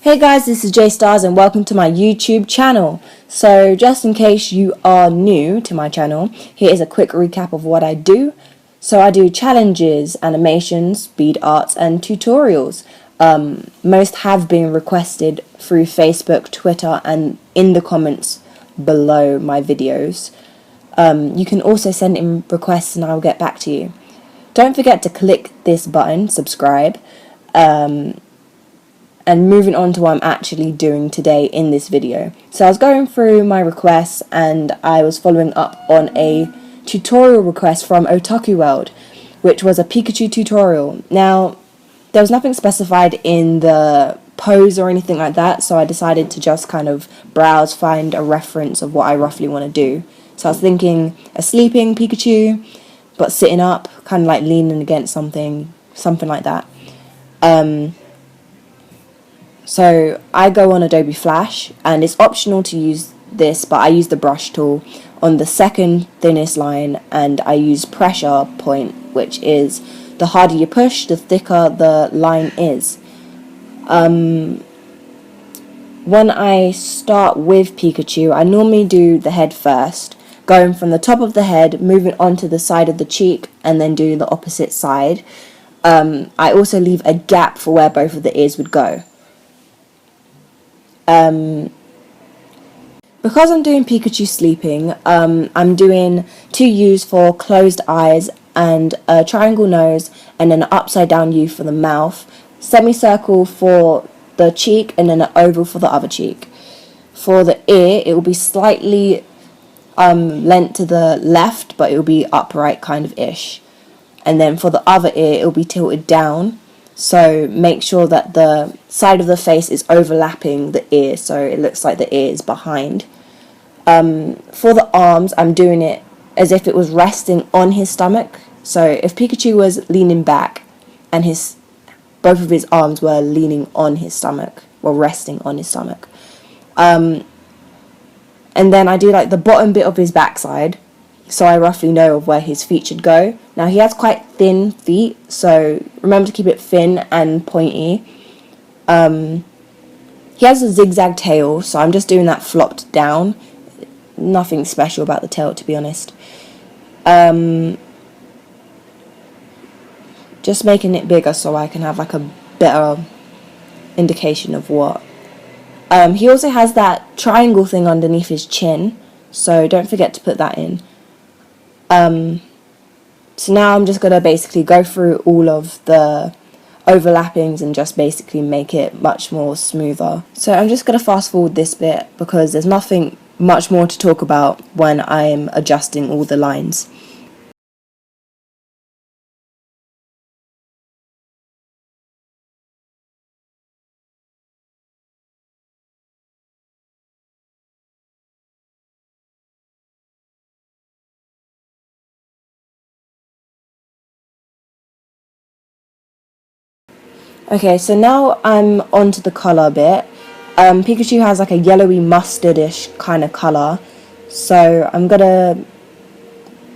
Hey guys, this is J Stars and welcome to my YouTube channel. So just in case you are new to my channel, here is a quick recap of what I do. So I do challenges, animations, bead arts and tutorials. Most have been requested through Facebook, Twitter and in the comments below my videos. You can also send in requests and I'll get back to you. Don't forget to click this button, subscribe. And moving on to what I'm actually doing today in this video. So I was going through my requests and I was following up on a tutorial request from Otaku World, which was a Pikachu tutorial. Now, there was nothing specified in the pose or anything like that, so I decided to just kind of browse, find a reference of what I roughly want to do. So I was thinking a sleeping Pikachu, but sitting up, kind of like leaning against something like that. So I go on Adobe Flash and it's optional to use this, but I use the brush tool on the second thinnest line and I use pressure point, which is the harder you push, the thicker the line is. When I start with Pikachu, I normally do the head first, going from the top of the head, moving onto the side of the cheek and then do the opposite side. I also leave a gap for where both of the ears would go. Because I'm doing Pikachu sleeping, I'm doing 2 U's for closed eyes and a triangle nose and then an upside down U for the mouth, semicircle for the cheek and then an oval for the other cheek. For the ear, it will be slightly lent to the left, but it will be upright kind of ish. And then for the other ear, it will be tilted down. So make sure that the side of the face is overlapping the ear, so it looks like the ear is behind. For the arms, I'm doing it as if it was resting on his stomach. So if Pikachu was leaning back and both of his arms were leaning on his stomach, or resting on his stomach. And then I do like the bottom bit of his backside, so I roughly know of where his feet should go. Now he has quite thin feet, so remember to keep it thin and pointy. He has a zigzag tail, so I'm just doing that flopped down. Nothing special about the tail, to be honest. Just making it bigger so I can have like a better indication of what. He also has that triangle thing underneath his chin, so don't forget to put that in. So now I'm just going to basically go through all of the overlappings and just basically make it much more smoother. So I'm just going to fast forward this bit because there's nothing much more to talk about when I'm adjusting all the lines. Okay, so now I'm onto the colour bit. Pikachu has like a yellowy mustardish kind of colour, so I'm gonna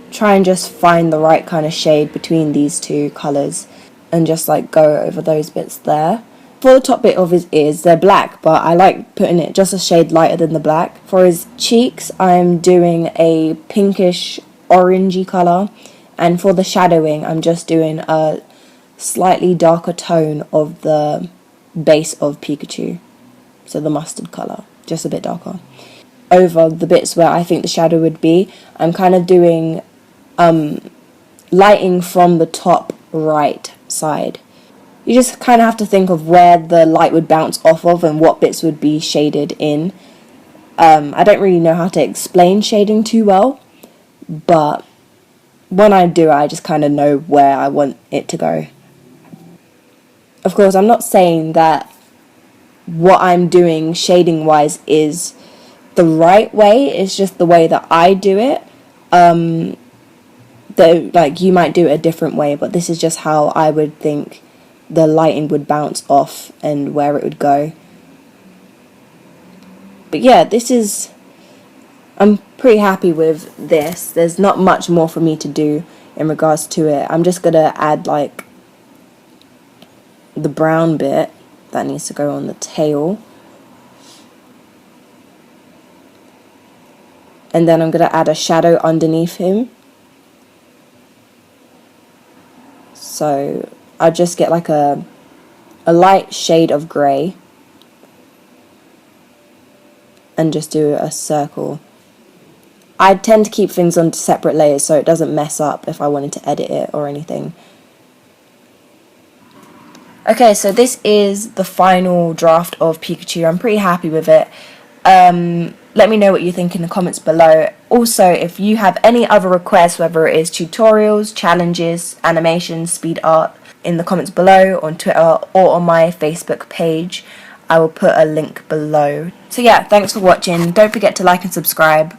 try and just find the right kind of shade between these two colours and just like go over those bits there. For the top bit of his ears, they're black, but I like putting it just a shade lighter than the black. For his cheeks, I'm doing a pinkish orangey colour, and for the shadowing, I'm just doing a slightly darker tone of the base of Pikachu, so the mustard colour, just a bit darker. Over the bits where I think the shadow would be, I'm kind of doing lighting from the top right side. You just kind of have to think of where the light would bounce off of and what bits would be shaded in. I don't really know how to explain shading too well, but when I do, I just kind of know where I want it to go. Of course, I'm not saying that what I'm doing shading wise is the right way, it's just the way that I do it. Though, like, you might do it a different way, but this is just how I would think the lighting would bounce off and where it would go. But yeah, I'm pretty happy with this. There's not much more for me to do in regards to it. I'm just gonna add like the brown bit that needs to go on the tail. And then I'm going to add a shadow underneath him. So I'll just get like a light shade of grey and just do a circle. I tend to keep things on separate layers so it doesn't mess up if I wanted to edit it or anything. Okay, so this is the final draft of Pikachu. I'm pretty happy with it. Let me know what you think in the comments below. Also, if you have any other requests, whether it is tutorials, challenges, animations, speed art, in the comments below, on Twitter, or on my Facebook page. I will put a link below. So yeah, thanks for watching. Don't forget to like and subscribe.